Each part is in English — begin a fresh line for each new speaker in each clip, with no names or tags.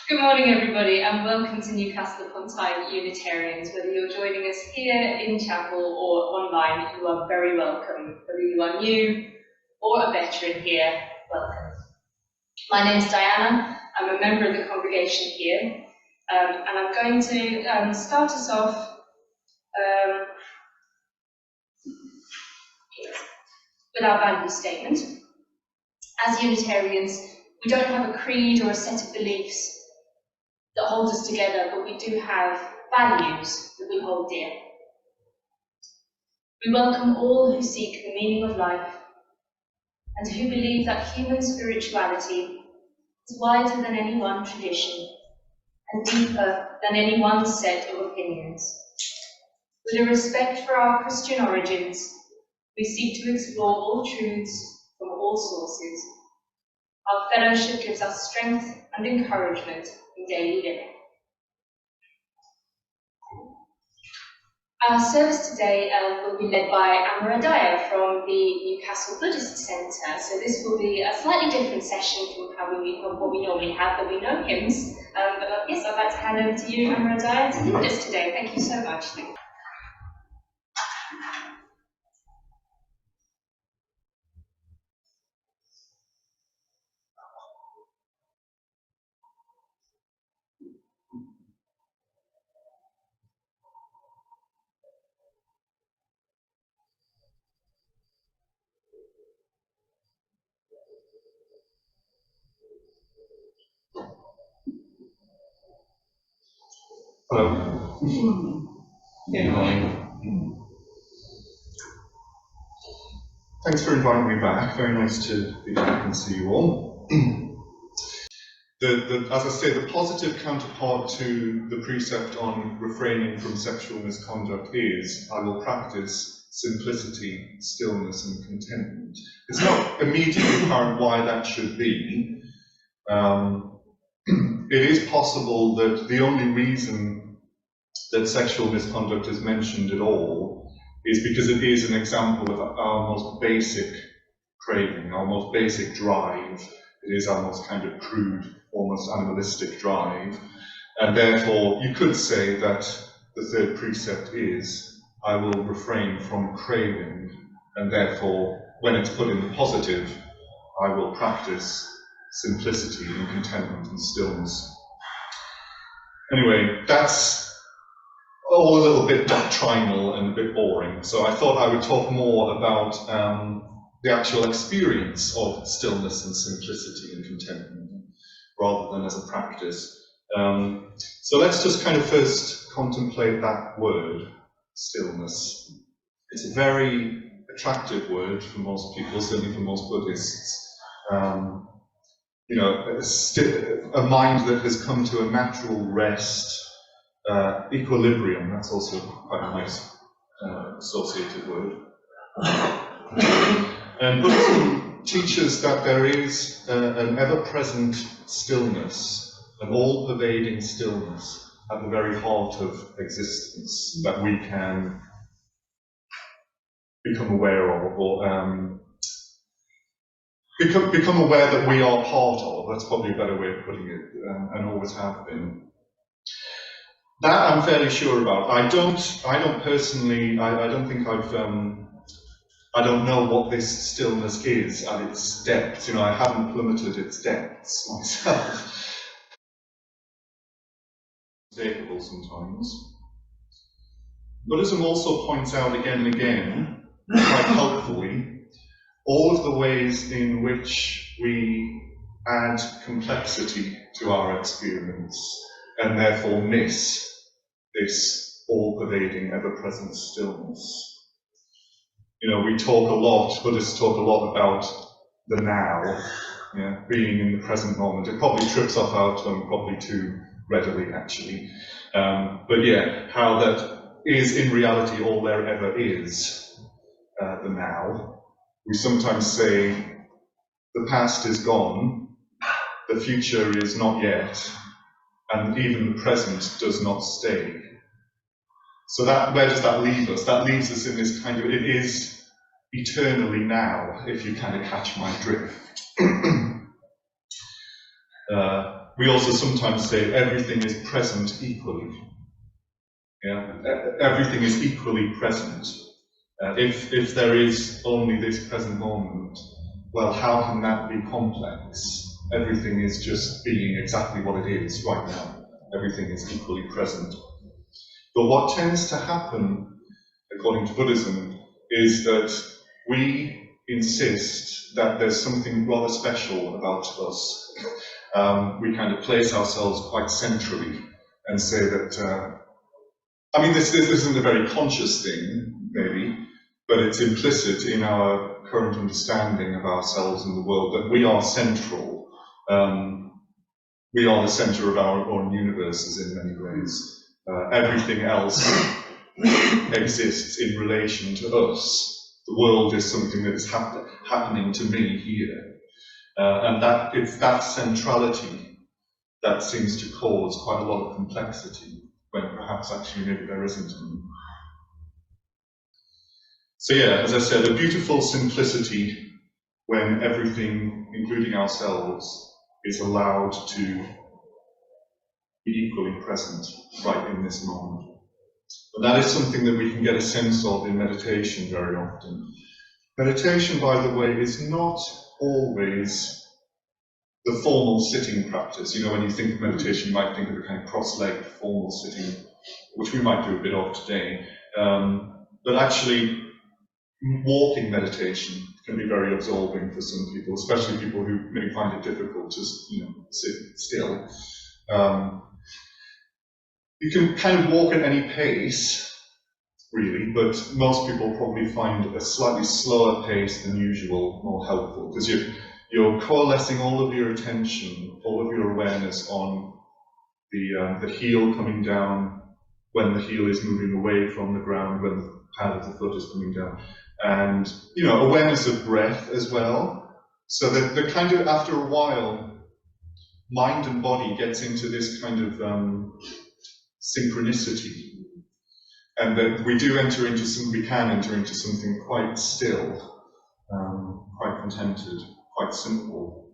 Good morning, everybody, and welcome to Newcastle upon Tyne Unitarians. Whether you're joining us here in chapel or online, you are very welcome. Whether you are new or a veteran here, welcome. My name is Diana. I'm a member of the congregation here, and I'm going to start us off with our value statement. As Unitarians, we don't have a creed or a set of beliefs that hold us together, but we do have values that we hold dear. We welcome all who seek the meaning of life and who believe that human spirituality is wider than any one tradition and deeper than any one set of opinions. With a respect for our Christian origins, we seek to explore all truths from all sources. Our fellowship gives us strength and encouragement in daily living. Our service today will be led by Amaradaya from the Newcastle Buddhist Centre. So this will be a slightly different session from what we normally have. There'll be no hymns. But yes, I'd like to hand over to you, Amaradaya, to lead us today. Thank you so much.
Hello. Good morning. Thanks for inviting me back. Very nice to be back and see you all. As I say, the positive counterpart to the precept on refraining from sexual misconduct is, I will practice simplicity, stillness, and contentment. It's not immediately apparent why that should be. It is possible that the only reason that sexual misconduct is mentioned at all is because it is an example of our most basic craving, our most basic drive. It is our most kind of crude, almost animalistic drive. And therefore, you could say that the third precept is, I will refrain from craving, and therefore, when it's put in the positive, I will practice simplicity and contentment and stillness. Anyway, that's all a little bit doctrinal and a bit boring, so I thought I would talk more about the actual experience of stillness and simplicity and contentment, rather than as a practice. So let's just kind of first contemplate that word, stillness. It's a very attractive word for most people, certainly for most Buddhists. You know, a mind that has come to a natural rest, equilibrium, that's also quite a nice associated word. And Buddhism teaches that there is an ever-present stillness, an all-pervading stillness at the very heart of existence that we can become aware of, or become aware that we are part of. That's probably a better way of putting it, and always have been. That I'm fairly sure about. I don't personally, I don't think I don't know what this stillness is at its depths. You know, I haven't plummeted its depths myself. Unstable sometimes. Buddhism also points out again and again, quite helpfully, all of the ways in which we add complexity to our experience and therefore miss this all-pervading, ever-present stillness. You know, we talk a lot, Buddhists talk a lot about the now, yeah, being in the present moment. It probably trips off our tongue, probably too readily, actually. But yeah, how that is in reality all there ever is, the now. We sometimes say, the past is gone, the future is not yet, and even the present does not stay. So that, where does that leave us? That leaves us in this kind of, it is eternally now, if you kind of catch my drift. We also sometimes say everything is present equally. Yeah, everything is equally present. If there is only this present moment, well, how can that be complex? Everything is just being exactly what it is right now. Everything is equally present. But what tends to happen, according to Buddhism, is that we insist that there's something rather special about us. We kind of place ourselves quite centrally and say that, I mean, this isn't a very conscious thing, maybe, but it's implicit in our current understanding of ourselves and the world that we are central. We are the center of our own universes in many ways. Everything else exists in relation to us. The world is something that is happening to me here. And that it's that centrality that seems to cause quite a lot of complexity, when perhaps actually maybe there isn't any. So yeah, as I said, a beautiful simplicity when everything, including ourselves, is allowed to be equally present right in this moment. But that is something that we can get a sense of in meditation very often. Meditation, by the way, is not always the formal sitting practice. You know, when you think of meditation, you might think of a kind of cross-legged formal sitting, which we might do a bit of today. But actually, walking meditation can be very absorbing for some people, especially people who maybe find it difficult to, sit still. You can kind of walk at any pace, really, but most people probably find a slightly slower pace than usual more helpful, because you're coalescing all of your attention, all of your awareness on the heel coming down when the heel is moving away from the ground, when the pad of the foot is coming down, and awareness of breath as well. So that the kind of, after a while, mind and body gets into this kind of synchronicity, and that we can enter into something quite still, quite contented, quite simple.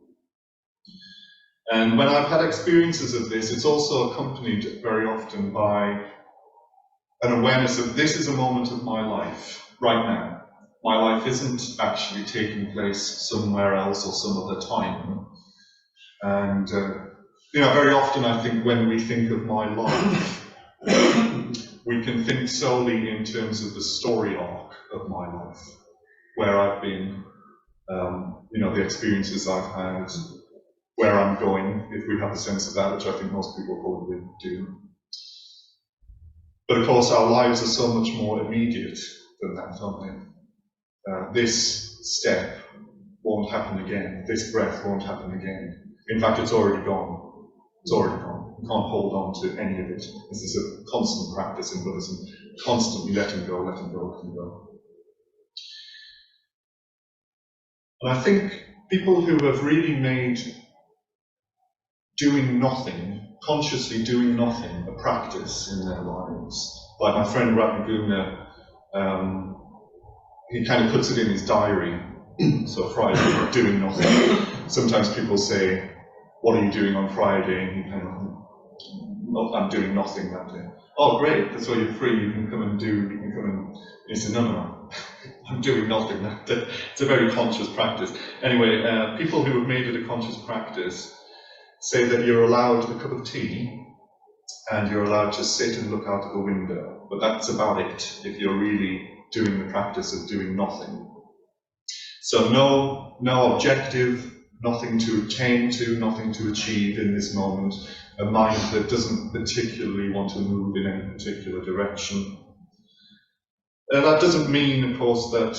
And when I've had experiences of this, it's also accompanied very often by an awareness of this is a moment of my life right now. My life isn't actually taking place somewhere else or some other time. And very often I think when we think of my life, we can think solely in terms of the story arc of my life, where I've been, the experiences I've had, where I'm going, if we have a sense of that, which I think most people probably do. But of course, our lives are so much more immediate than that, aren't they? This step won't happen again. This breath won't happen again. In fact, it's already gone. It's already gone. You can't hold on to any of it. This is a constant practice in Buddhism, constantly letting go, letting go, letting go. And I think people who have really made doing nothing, consciously doing nothing, a practice in their lives, like my friend Ratnaguna, he kind of puts it in his diary. So Friday, doing nothing. Sometimes people say, what are you doing on Friday? And he kind of, I'm doing nothing that day. Oh, great, that's why you're free, you can come and he said, no, I'm doing nothing that day. It's a very conscious practice. Anyway, people who have made it a conscious practice say that you're allowed a cup of tea and you're allowed to sit and look out of the window, but that's about it if you're really doing the practice of doing nothing. So no objective, nothing to attain to, nothing to achieve in this moment, a mind that doesn't particularly want to move in any particular direction. That doesn't mean, of course, that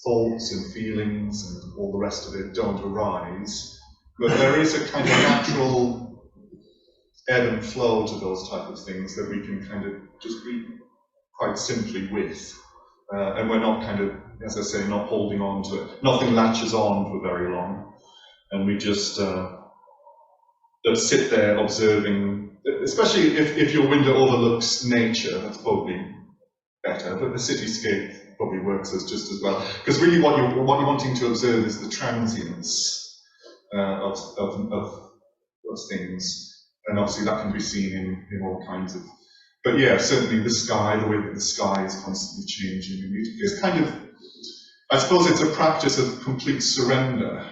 thoughts and feelings and all the rest of it don't arise, but there is a kind of natural ebb and flow to those type of things that we can kind of just be quite simply with. And we're not kind of, as I say, not holding on to it. Nothing latches on for very long. And we just sit there observing, especially if your window overlooks nature, that's probably better, but the cityscape probably works just as well. Because really what you're wanting to observe is the transience of those things. And obviously that can be seen in all kinds of, but yeah, certainly the sky, the way that the sky is constantly changing. It's kind of, I suppose it's a practice of complete surrender.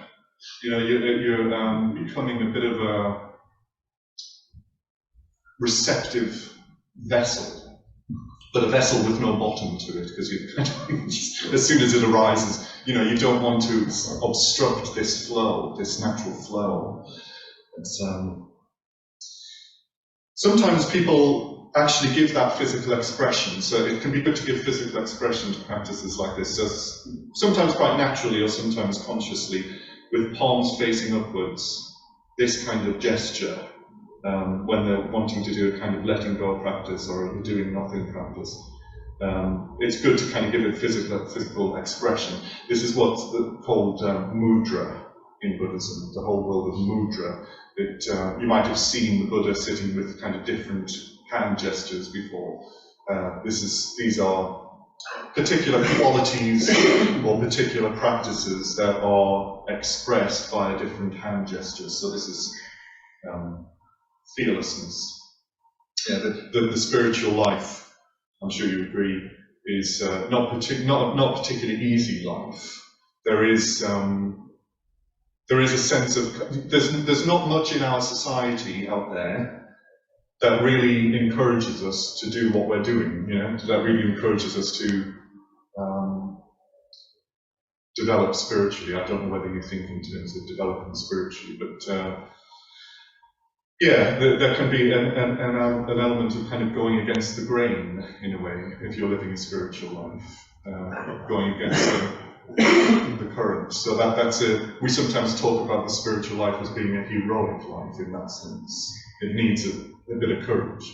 You know, you're becoming a bit of a receptive vessel, but a vessel with no bottom to it, because you as soon as it arises, you know, you don't want to obstruct this flow, this natural flow. It's, sometimes people actually give that physical expression, so it can be good to give physical expression to practices like this, just sometimes quite naturally or sometimes consciously, with palms facing upwards, this kind of gesture, when they're wanting to do a kind of letting go practice or a doing nothing practice. It's good to kind of give it physical expression. This is what's called mudra in Buddhism, the whole world of mudra. You might have seen the Buddha sitting with kind of different hand gestures before. These are particular qualities or particular practices that are expressed via different hand gestures. So this is fearlessness. Yeah, the spiritual life, I'm sure you agree, is not particularly easy life. There is a sense of, there's not much in our society out there that really encourages us to do what we're doing, you know, that really encourages us to develop spiritually. I don't know whether you think in terms of developing spiritually, but yeah, there can be an element of kind of going against the grain, in a way, if you're living a spiritual life, going against the current. So we sometimes talk about the spiritual life as being a heroic life in that sense. It needs a bit of courage.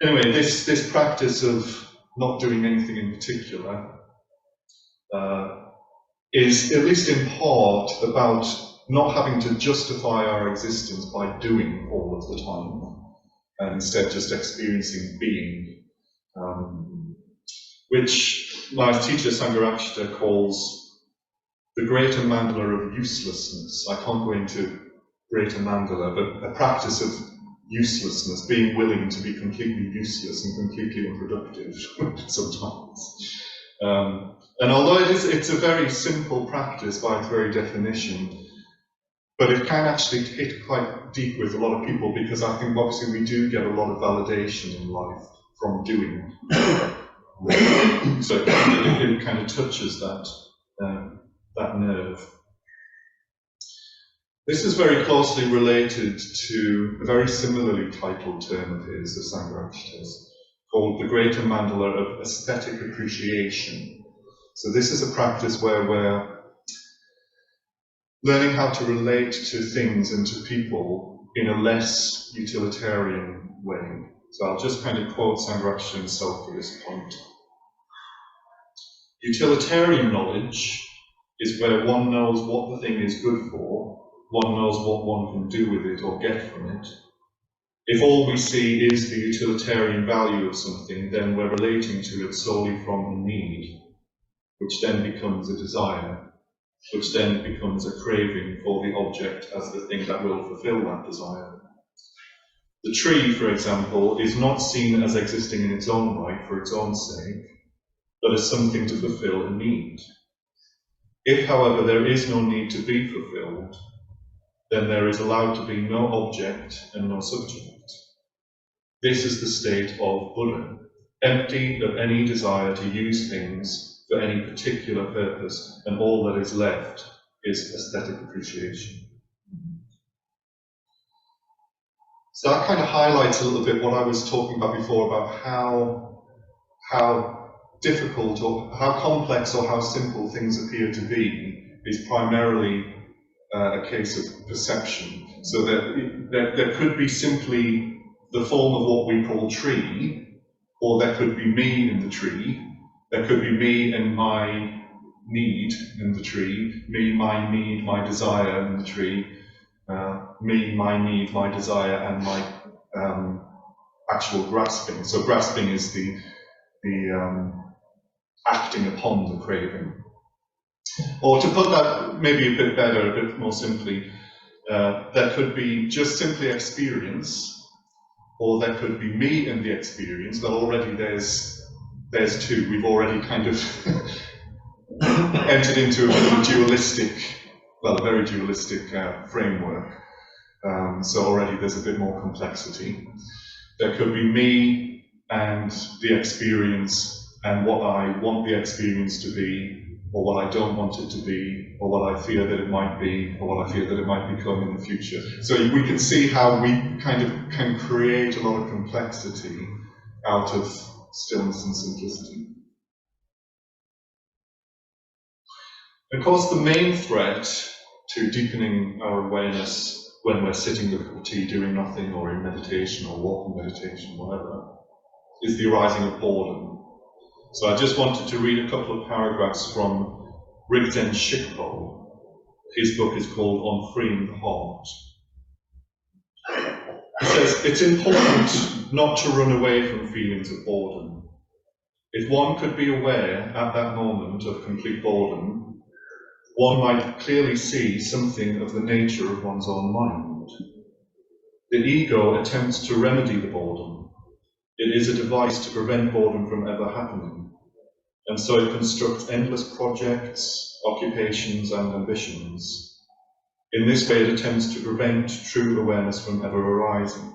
Anyway, this practice of not doing anything in particular is, at least in part, about not having to justify our existence by doing all of the time, and instead just experiencing being, which my teacher Sangharakshita calls the greater mandala of uselessness. I can't go into greater mandala, but a practice of uselessness, being willing to be completely useless and completely unproductive sometimes. And although it's a very simple practice by its very definition, but it can actually hit quite deep with a lot of people, because I think obviously we do get a lot of validation in life from doing. So it kind of touches that nerve. This is very closely related to a very similarly titled term of his, of Sangharakshita's, called the greater mandala of aesthetic appreciation. So this is a practice where we're learning how to relate to things and to people in a less utilitarian way. So I'll just kind of quote Sangharakshita himself for this point. Utilitarian knowledge is where one knows what the thing is good for, one knows what one can do with it or get from it. If all we see is the utilitarian value of something, then we're relating to it solely from a need, which then becomes a desire, which then becomes a craving for the object as the thing that will fulfill that desire. The tree, for example, is not seen as existing in its own right for its own sake, but as something to fulfill a need. If, however, there is no need to be fulfilled, then there is allowed to be no object and no subject. This is the state of Buddha, empty of any desire to use things for any particular purpose, and all that is left is aesthetic appreciation. So that kind of highlights a little bit what I was talking about before, about how difficult or how complex or how simple things appear to be is primarily a case of perception. So that there could be simply the form of what we call tree, or there could be me in the tree, there could be me and my need in the tree, me, my need, my desire in the tree, me, my need, my desire, and my actual grasping. So grasping is the acting upon the craving. Or to put that maybe a bit better, a bit more simply, there could be just simply experience, or there could be me and the experience, but already there's two. We've already kind of entered into a dualistic, well, a very dualistic framework. So already there's a bit more complexity. There could be me and the experience and what I want the experience to be, or what I don't want it to be, or what I fear that it might be, or what I fear that it might become in the future. So we can see how we kind of can create a lot of complexity out of stillness and simplicity. Of course, the main threat to deepening our awareness when we're sitting with a cup of tea doing nothing, or in meditation, or walking meditation, whatever, is the arising of boredom. So I just wanted to read a couple of paragraphs from Rigzen Shikpo. His book is called On Freeing the Heart. He says, it's important not to run away from feelings of boredom. If one could be aware at that moment of complete boredom, one might clearly see something of the nature of one's own mind. The ego attempts to remedy the boredom. It is a device to prevent boredom from ever happening, and so it constructs endless projects, occupations, and ambitions. In this way, it attempts to prevent true awareness from ever arising.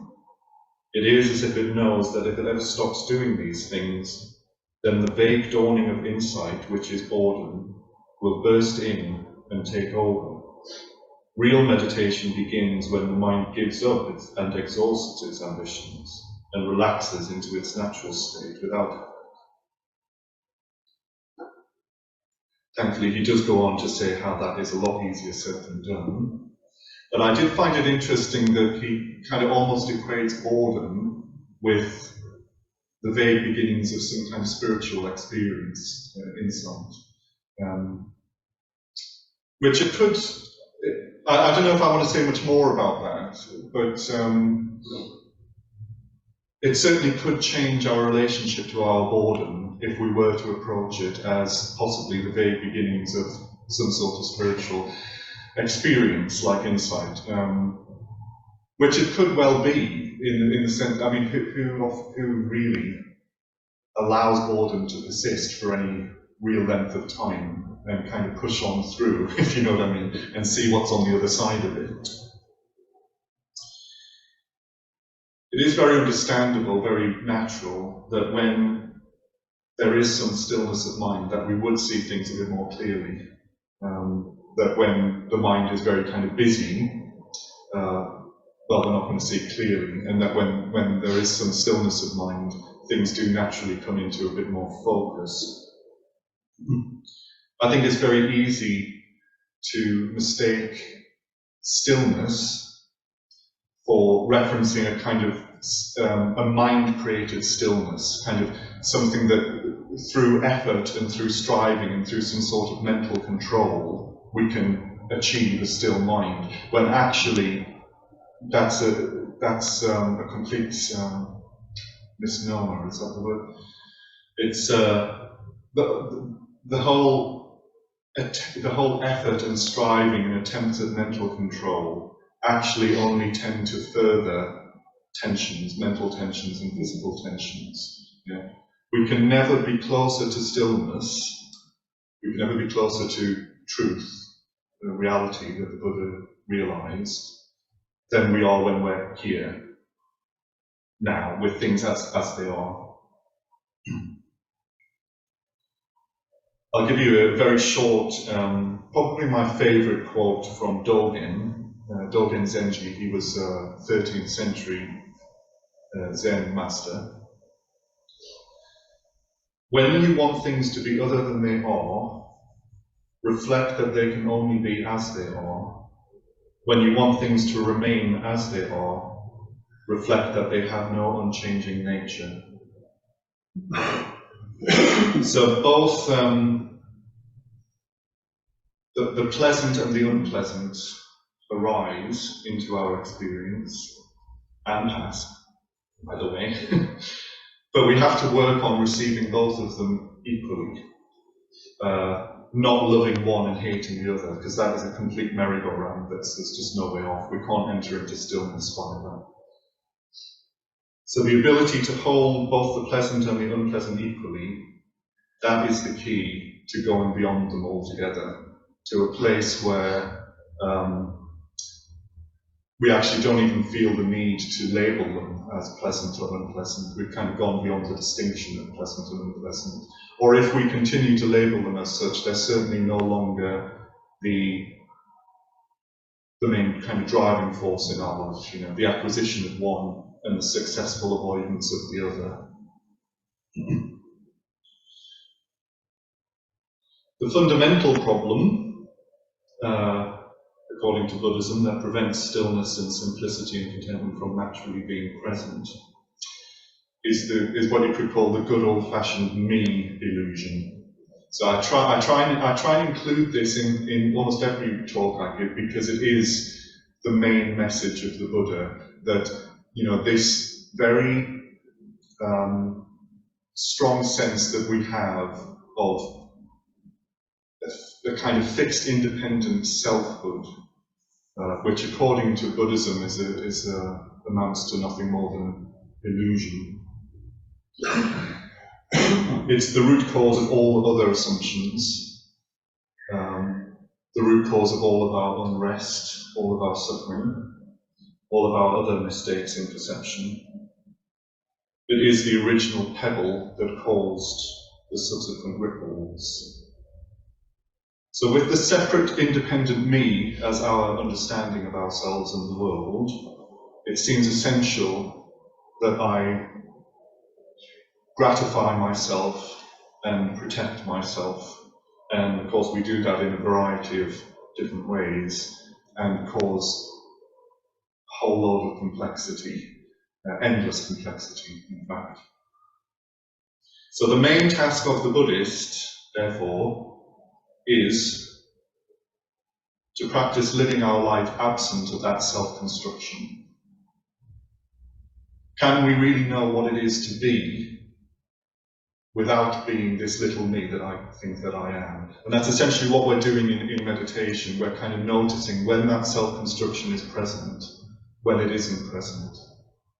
It is as if it knows that if it ever stops doing these things, then the vague dawning of insight, which is boredom, will burst in and take over. Real meditation begins when the mind gives up and exhausts its ambitions and relaxes into its natural state without effort. Thankfully, he does go on to say how that is a lot easier said than done. But I did find it interesting that he kind of almost equates boredom with the vague beginnings of some kind of spiritual experience, insight. Which it could, I don't know if I want to say much more about that, but it certainly could change our relationship to our boredom if we were to approach it as possibly the vague beginnings of some sort of spiritual experience, like insight, which it could well be in the sense. I mean, who really allows boredom to persist for any real length of time and kind of push on through, if you know what I mean, and see what's on the other side of it. It is very understandable, very natural, that when there is some stillness of mind, that we would see things a bit more clearly. That when the mind is very kind of busy, well, we're not going to see clearly, and that when there is some stillness of mind, things do naturally come into a bit more focus. I think it's very easy to mistake stillness for referencing a kind of a mind-created stillness, kind of something that through effort and through striving and through some sort of mental control we can achieve a still mind, when actually that's a complete misnomer. Is that the word? It's the whole effort and striving and attempts at mental control actually only tend to further tensions, mental tensions and physical tensions. Yeah? We can never be closer to stillness, we can never be closer to truth, the reality that the Buddha realized, than we are when we're here, now, with things as they are. I'll give you a very short, probably my favorite quote from Dogen. Dogen Zenji, he was a 13th century Zen master. When you want things to be other than they are, reflect that they can only be as they are. When you want things to remain as they are, reflect that they have no unchanging nature. So both the pleasant and the unpleasant arise into our experience and pass, by the way. But we have to work on receiving both of them equally. not loving one and hating the other, because that is a complete merry-go-round. There's just no way off. We can't enter into stillness by that. So the ability to hold both the pleasant and the unpleasant equally, that is the key to going beyond them altogether, to a place where we actually don't even feel the need to label them as pleasant or unpleasant. We've kind of gone beyond the distinction of pleasant and unpleasant. Or if we continue to label them as such, they're certainly no longer the main kind of driving force in our life, you know, the acquisition of one and the successful avoidance of the other. The fundamental problem, according to Buddhism, that prevents stillness and simplicity and contentment from naturally being present is what you could call the good old-fashioned me illusion. So I try and include this in almost every talk I give, because it is the main message of the Buddha, that, you know, this very strong sense that we have of a kind of fixed, independent selfhood, which, according to Buddhism, amounts to nothing more than illusion. It's the root cause of all other assumptions, the root cause of all of our unrest, all of our suffering, all of our other mistakes in perception. It is the original pebble that caused the subsequent ripples. So with the separate, independent me as our understanding of ourselves and the world, it seems essential that I gratify myself and protect myself. And of course we do that in a variety of different ways, and cause a whole load of complexity, endless complexity, in fact. So the main task of the Buddhist, therefore, is to practice living our life absent of that self-construction. Can we really know what it is to be without being this little me that I think that I am? And that's essentially what we're doing in meditation. We're kind of noticing when that self-construction is present, when it isn't present,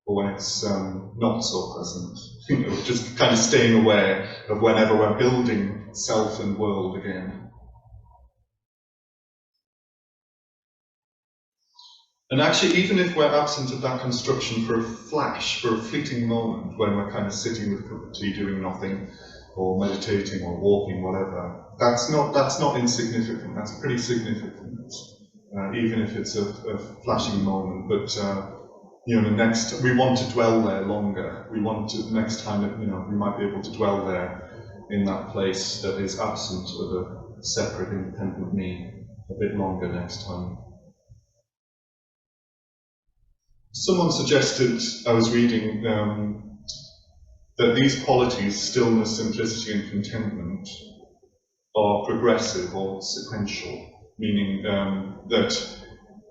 or when it's not so present. You know, just kind of staying aware of whenever we're building self and world again. And actually, even if we're absent of that construction for a flash, for a fleeting moment, when we're kind of sitting with a cup of tea doing nothing, or meditating, or walking, whatever, that's not insignificant. That's pretty significant, even if it's a flashing moment. But you know, we want to dwell there longer. We want to, next time, you know, we might be able to dwell there in that place that is absent of a separate, independent me a bit longer next time. Someone suggested, I was reading, that these qualities, stillness, simplicity, and contentment, are progressive or sequential, meaning that,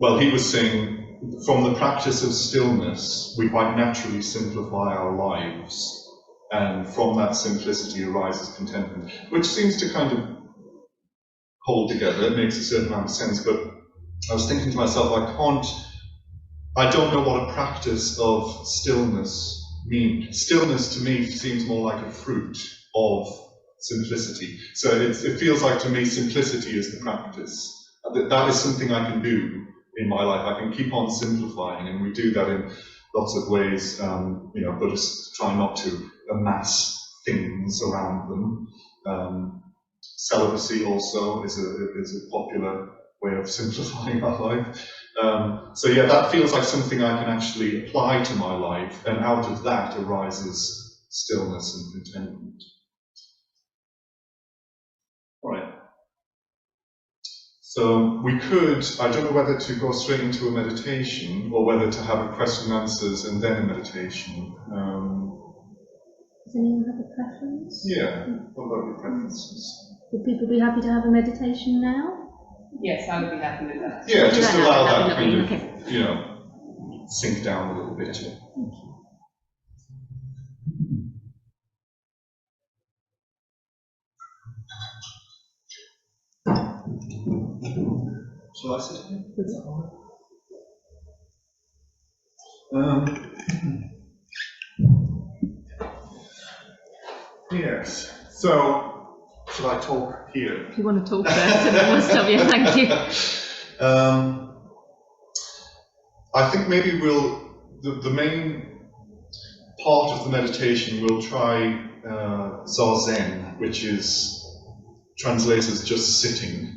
well, he was saying, from the practice of stillness, we quite naturally simplify our lives, and from that simplicity arises contentment, which seems to kind of hold together. It makes a certain amount of sense, but I was thinking to myself, I don't know what a practice of stillness means. Stillness to me seems more like a fruit of simplicity. So it feels like to me simplicity is the practice. That is something I can do in my life. I can keep on simplifying, and we do that in lots of ways. You know, Buddhists try not to amass things around them. Celibacy also is a popular way of simplifying our life. So yeah, that feels like something I can actually apply to my life, and out of that arises stillness and contentment. All right. So we could, I don't know whether to go straight into a meditation or whether to have a question and answers and then a meditation.
Does anyone have a preference?
Yeah, what about your preferences?
Would people be happy to have a meditation now?
Yes, I would be happy with that.
Yeah, just
Right,
allow
that'd
that
be
kind of,
lovely.
you know, sink down a little bit. Shall I sit here? Yes. So, shall I talk here?
If you want to talk first, and then we'll stop you. Thank you.
I think maybe the main part of the meditation we'll try Zazen, which is translated as just sitting.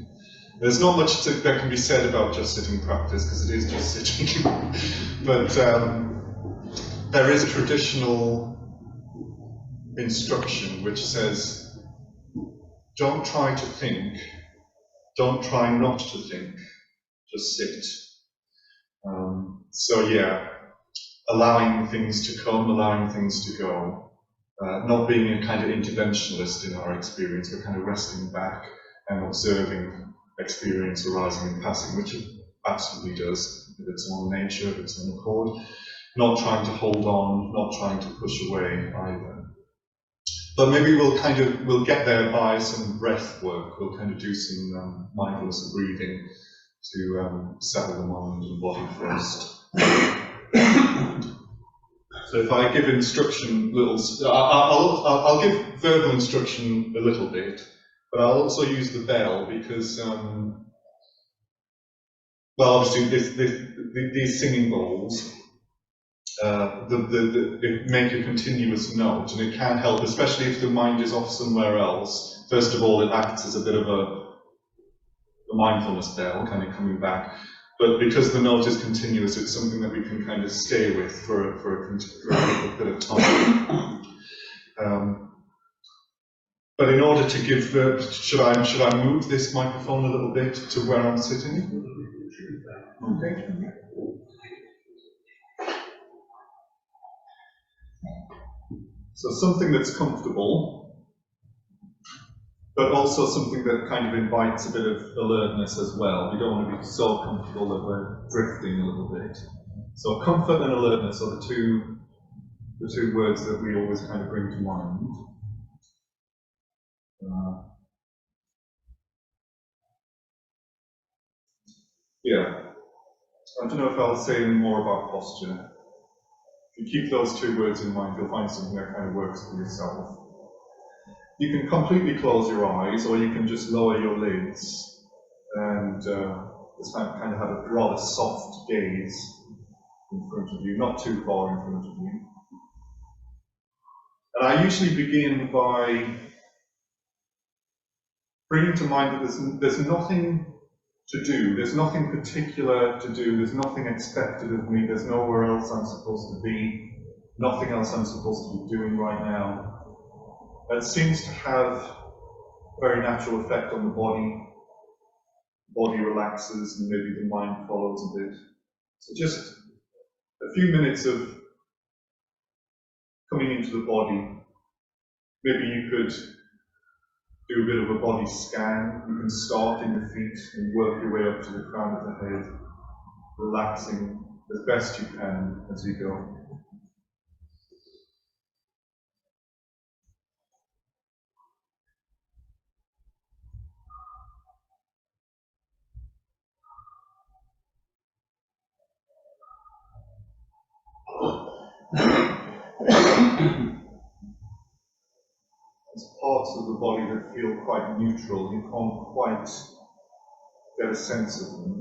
There's not much that can be said about just sitting practice because it is just sitting, but there is a traditional instruction which says, don't try to think, don't try not to think, just sit. So yeah, allowing things to come, allowing things to go, not being a kind of interventionist in our experience, but kind of resting back and observing experience arising and passing, which it absolutely does, of its own nature, of its own accord. Not trying to hold on, not trying to push away either. But maybe we'll get there by some breath work. We'll kind of do some mindfulness of breathing to settle the mind and body first. So if I give instruction, I'll give verbal instruction a little bit, but I'll also use the bell because, well, obviously these singing bowls, it make a continuous note, and it can help, especially if the mind is off somewhere else. First of all, it acts as a bit of a mindfulness bell, kind of coming back. But because the note is continuous, it's something that we can kind of stay with for a bit of time. But in order to give, should I move this microphone a little bit to where I'm sitting? Okay. So something that's comfortable, but also something that kind of invites a bit of alertness as well. We don't want to be so comfortable that we're drifting a little bit. So comfort and alertness are the two words that we always kind of bring to mind. Yeah. I don't know if I'll say any more about posture. If you keep those two words in mind, you'll find something that kind of works for yourself. You can completely close your eyes, or you can just lower your lids and just kind of have a rather soft gaze in front of you, not too far in front of you. And I usually begin by bringing to mind that there's nothing to do, there's nothing particular to do, there's nothing expected of me, there's nowhere else I'm supposed to be, nothing else I'm supposed to be doing right now. That seems to have a very natural effect on the body. The body relaxes and maybe the mind follows a bit. So just a few minutes of coming into the body. Maybe you could do a bit of a body scan. You can start in the feet and work your way up to the crown of the head, relaxing as best you can as you go. There's parts of the body that feel quite neutral. You can't quite get a sense of them.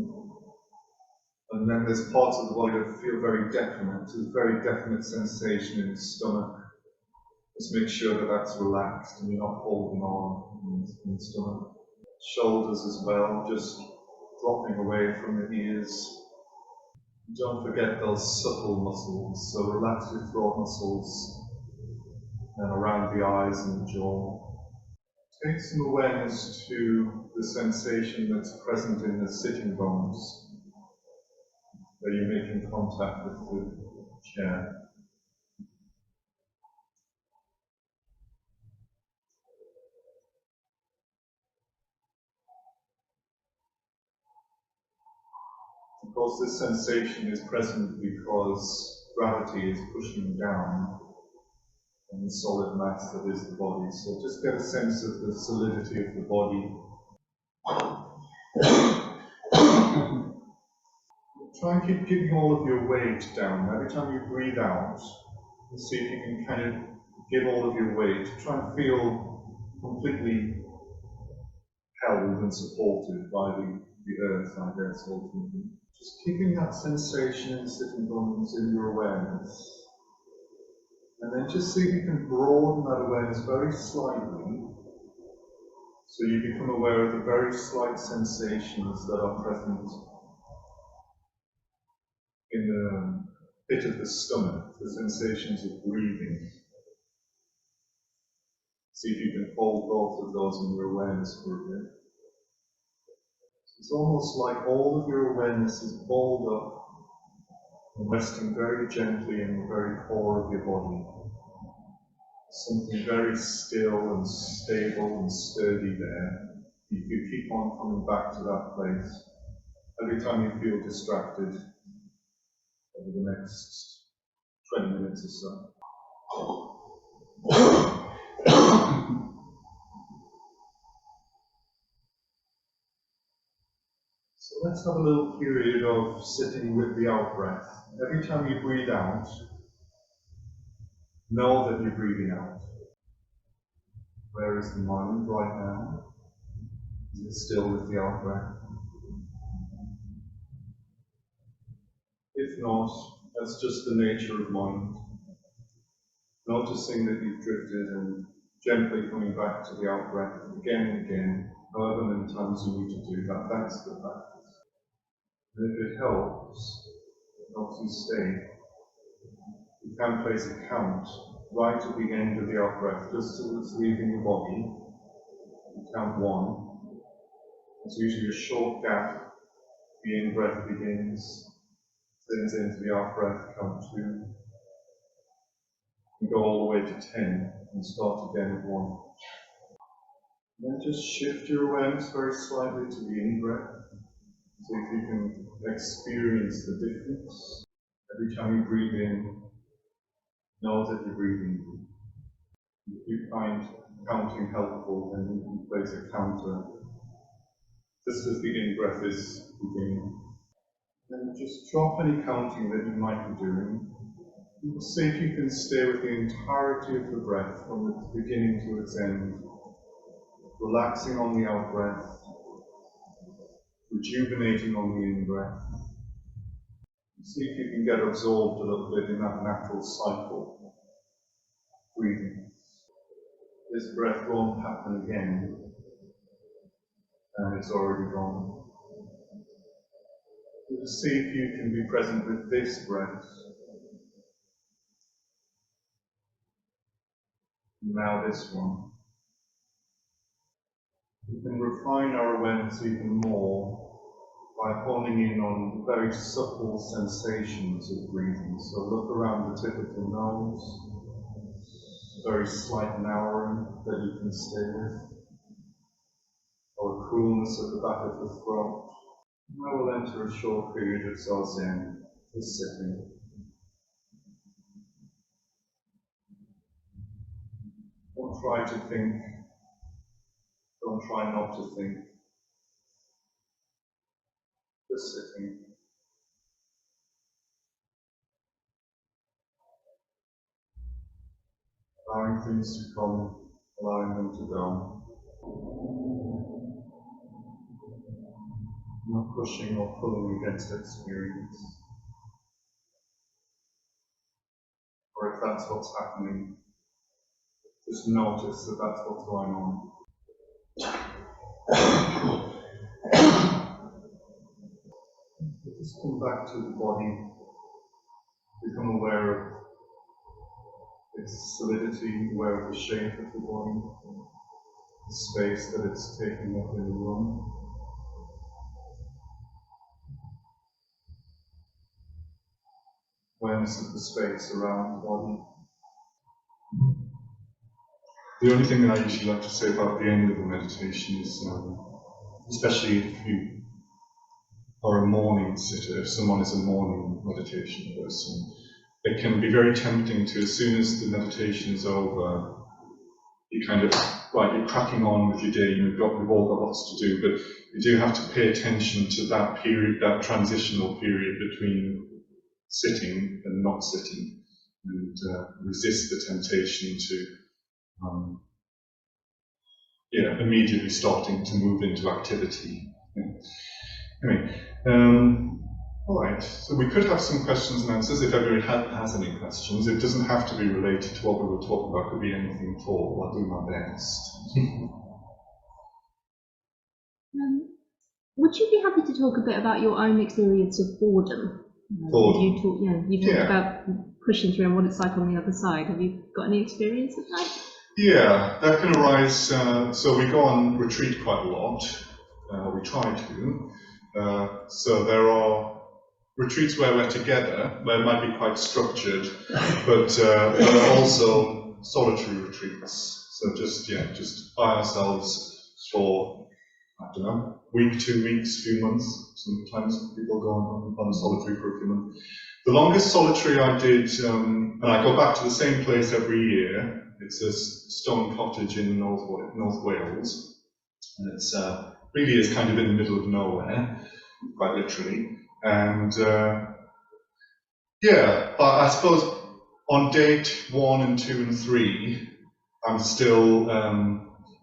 And then there's parts of the body that feel very definite. There's a very definite sensation in the stomach. Just make sure that that's relaxed and you're not holding on in the stomach. Shoulders as well, just dropping away from the ears. Don't forget those subtle muscles, so relax your throat muscles and around the eyes and the jaw. Take some awareness to the sensation that's present in the sitting bones, where you're making contact with the chair. Of course, this sensation is present because gravity is pushing down on the solid mass that is the body. So just get a sense of the solidity of the body. try and keep giving all of your weight down. Every time you breathe out, and see if you can kind of give all of your weight. Try and feel completely held and supported by the earth, I guess, ultimately. Just keeping that sensation in sitting bones in your awareness. And then just see if you can broaden that awareness very slightly, so you become aware of the very slight sensations that are present in the pit of the stomach, the sensations of breathing. See if you can hold both of those in your awareness for a bit. It's almost like all of your awareness is balled up and resting very gently in the very core of your body. Something very still and stable and sturdy there. You keep on coming back to that place every time you feel distracted over the next 20 minutes or so. So let's have a little period of sitting with the out-breath. Every time you breathe out, know that you're breathing out. Where is the mind right now? Is it still with the out-breath? If not, that's just the nature of mind. Noticing that you've drifted and gently coming back to the out-breath again and again, however many times you need to do that, that's the practice. And if it helps you stay, you can place a count right at the end of the out-breath, just as it's leaving your body. You count 1. It's usually a short gap. The in-breath begins, turns into the out-breath, count 2. You go all the way to 10 and start again at 1. And then just shift your awareness very slightly to the in-breath. See if you can experience the difference. Every time you breathe in, know that you're breathing in. If you find counting helpful, then you can place a counter just as the in-breath is beginning. Then just drop any counting that you might be doing. And see if you can stay with the entirety of the breath from its beginning to its end, relaxing on the out-breath, rejuvenating on the in-breath. See if you can get absorbed a little bit in that natural cycle. Breathing. This breath won't happen again, and it's already gone. Just see if you can be present with this breath. Now this one. We can refine our awareness even more by honing in on very subtle sensations of breathing. So look around the tip of the nose, a very slight narrowing that you can stay with, or a coolness at the back of the throat. Now we'll enter a short period of zazen, just sitting. Don't try to think. Don't try not to think. Just sitting. Allowing things to come, allowing them to go. Not pushing or pulling against experience. Or if that's what's happening, just notice that that's what's going on. Just come back to the body, become aware of its solidity, aware of the shape of the body, the space that it's taking up in the room. Awareness of the space around the body. The only thing that I usually like to say about the end of the meditation is, especially if you are a morning sitter, if someone is a morning meditation person, it can be very tempting to, as soon as the meditation is over, you kind of right, you're cracking on with your day, you've all got lots to do, but you do have to pay attention to that period, that transitional period between sitting and not sitting, and resist the temptation to immediately starting to move into activity. Anyway, all right, so we could have some questions and answers if everybody has any questions. It doesn't have to be related to what we were talking about, it could be anything at all. I'll do my best.
Would you be happy to talk a bit about your own experience of boredom?
Boredom.
You talked about pushing through and what it's like on the other side. Have you got any experience of that?
Yeah, that can arise. So we go on retreat quite a lot. We try to. So there are retreats where we're together, where it might be quite structured, but there are also solitary retreats. So just by ourselves for, I don't know, week, 2 weeks, few months. Sometimes people go on solitary for a few months. The longest solitary I did, and I go back to the same place every year. It's a stone cottage in North Wales, and it's really is kind of in the middle of nowhere, quite literally. And but I suppose on date 1 and 2 and 3, I'm still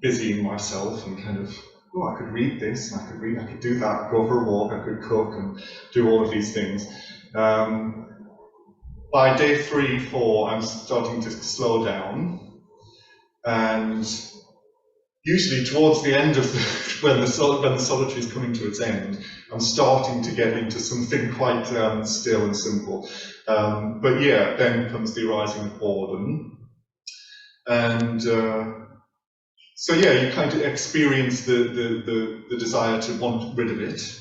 busying myself and kind of, I could read this, and I could do that, go for a walk, I could cook and do all of these things. By day 3, 4, I'm starting to slow down, and usually towards the end of when the solitary is coming to its end, I'm starting to get into something quite still and simple. But yeah, then comes the arising of boredom, and so yeah, you kind of experience the desire to want rid of it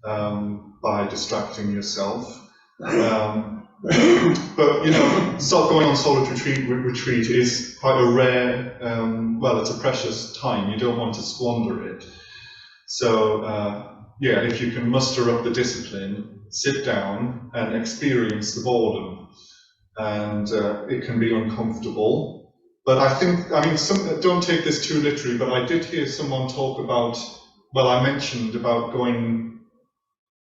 by distracting yourself. But going on solitary retreat is quite a rare, it's a precious time. You don't want to squander it. So if you can muster up the discipline, sit down and experience the boredom, and it can be uncomfortable. But don't take this too literally, but I did hear someone talk about, I mentioned about going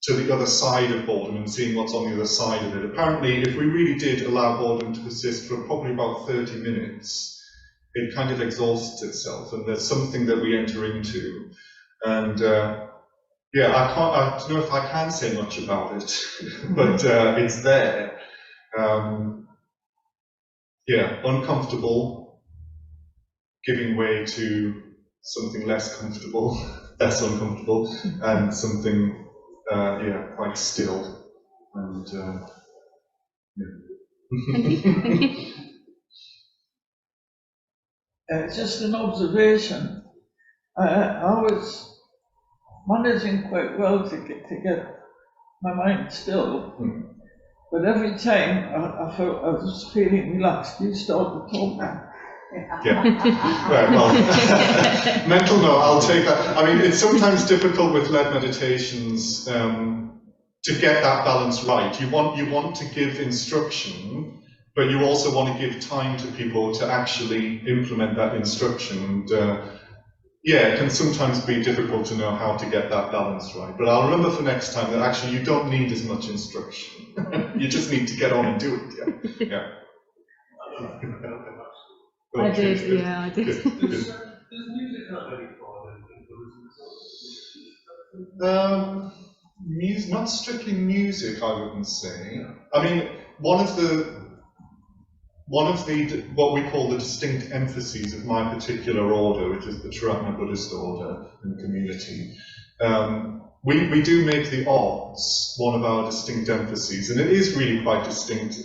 to the other side of boredom and seeing what's on the other side of it. Apparently, if we really did allow boredom to persist for probably about 30 minutes, it kind of exhausts itself, and there's something that we enter into. And I don't know if I can say much about it, but it's there. Uncomfortable, giving way to something less comfortable, less uncomfortable, and something quite still, and
Thank you.
Just an observation. I was managing quite well to get my mind still, but every time I felt I was feeling relaxed, you started talking.
Right, well, mental no, I'll take that. I mean, it's sometimes difficult with led meditations to get that balance right. You want to give instruction, but you also want to give time to people to actually implement that instruction. And it can sometimes be difficult to know how to get that balance right. But I'll remember for next time that actually you don't need as much instruction. You just need to get on and do it. Yeah.
I did, yeah, I did.
Does music have any part in Buddhism?
Not strictly music, I wouldn't say. I mean, one of the what we call the distinct emphases of my particular order, which is the Triratna Buddhist order and community, we do make the arts one of our distinct emphases, and it is really quite distinct.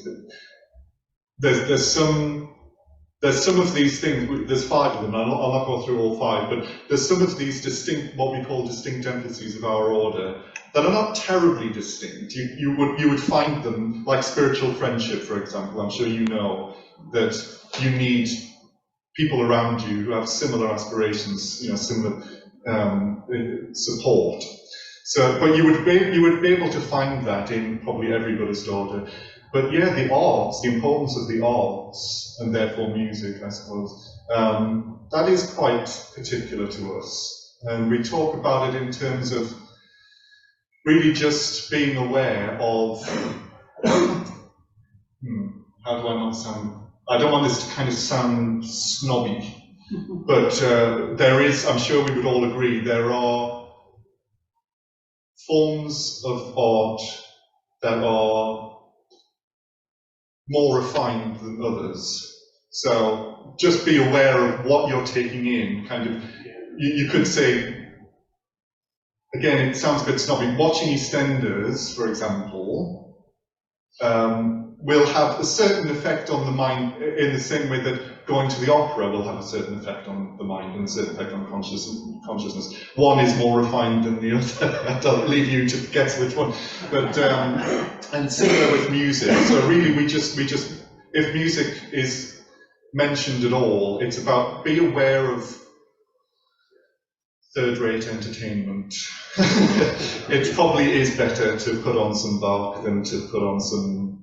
There's some of these things, there's 5 of them, I'll not go through all 5, but there's some of these distinct, what we call distinct emphases of our order, that are not terribly distinct. You would find them, like spiritual friendship, for example. I'm sure you know that you need people around you who have similar aspirations, similar support. So, but you would be able to find that in probably every Buddhist order. But yeah, the arts, the importance of the arts, and therefore music, I suppose, That is quite particular to us. And we talk about it in terms of really just being aware of, how do I not sound, I don't want this to kind of sound snobby, but there is, I'm sure we would all agree, there are forms of art that are more refined than others. So just be aware of what you're taking in, kind of, you could say, again, it sounds a bit snobby, watching EastEnders, for example, will have a certain effect on the mind in the same way that going to the opera will have a certain effect on the mind and a certain effect on consciousness. One is more refined than the other. I'll leave you to guess which one. But and similar with music. So really, we just if music is mentioned at all, it's about be aware of third-rate entertainment. It probably is better to put on some Bach than to put on some.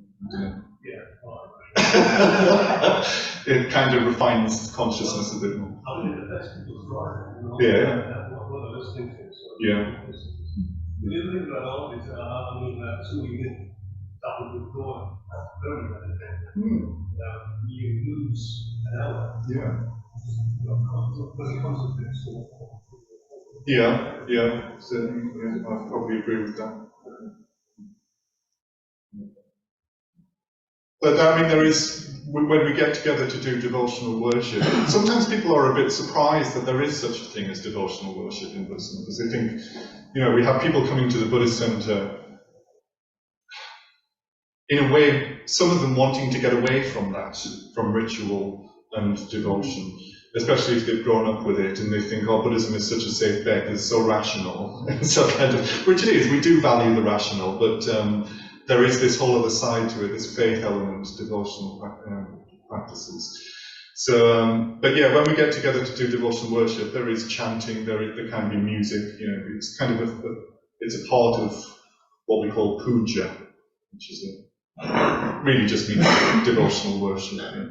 It kind of refines consciousness a bit more. Yeah. Yeah.
The other thing about art is, I mean, so we did double the door, very meditative. You lose an hour.
Yeah.
But it comes with this sort of.
Yeah, certainly. Yeah, I probably agree with that. But I mean, there is, when we get together to do devotional worship, sometimes people are a bit surprised that there is such a thing as devotional worship in Buddhism, because they think, we have people coming to the Buddhist center, in a way, some of them wanting to get away from that, from ritual and devotion, especially if they've grown up with it and they think, oh, Buddhism is such a safe bet, it's so rational, and so kind of, which it is, we do value the rational, but there is this whole other side to it, this faith element, devotional practices. So, but yeah, when we get together to do devotional worship, there is chanting, there can be music, it's kind of it's a part of what we call puja, which is really just means devotional worship. Yeah.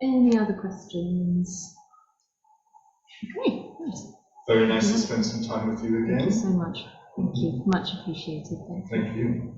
Any other questions? Okay, nice.
Very nice to spend some time with you again.
Thank you so much. Thank you. Much appreciated.
Thank you.